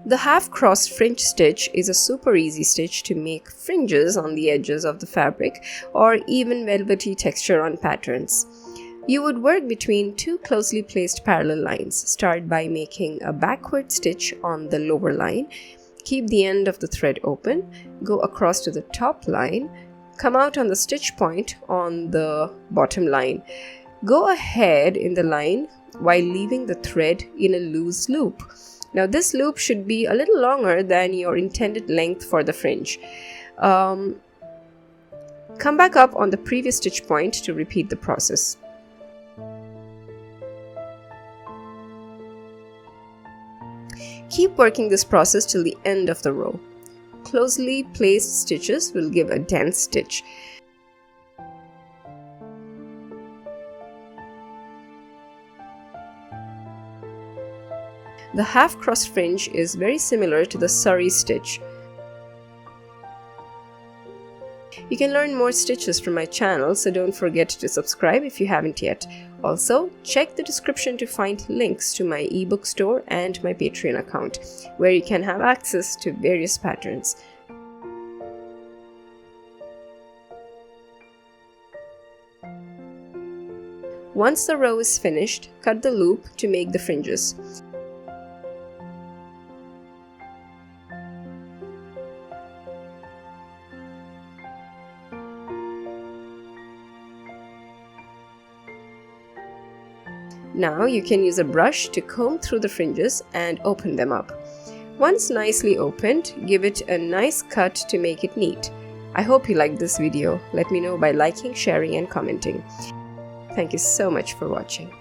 The half cross fringe stitch is a super easy stitch to make fringes on the edges of the fabric or even velvety texture on patterns. You would work between two closely placed parallel lines. Start by making a backward stitch on the lower line. Keep the end of the thread open, go across to the top line, come out on the stitch point on the bottom line. Go ahead in the line while leaving the thread in a loose loop. Now this loop should be a little longer than your intended length for the fringe. Come back up on the previous stitch point to repeat the process. Keep working this process till the end of the row. Closely placed stitches will give a dense stitch. The half cross fringe is very similar to the surrey stitch. You can learn more stitches from my channel, so don't forget to subscribe if you haven't yet. Also, check the description to find links to my ebook store and my Patreon account, where you can have access to various patterns. Once the row is finished, cut the loop to make the fringes. Now you can use a brush to comb through the fringes and open them up. Once nicely opened, give it a nice cut to make it neat. I hope you liked this video. Let me know by liking, sharing and commenting. Thank you so much for watching.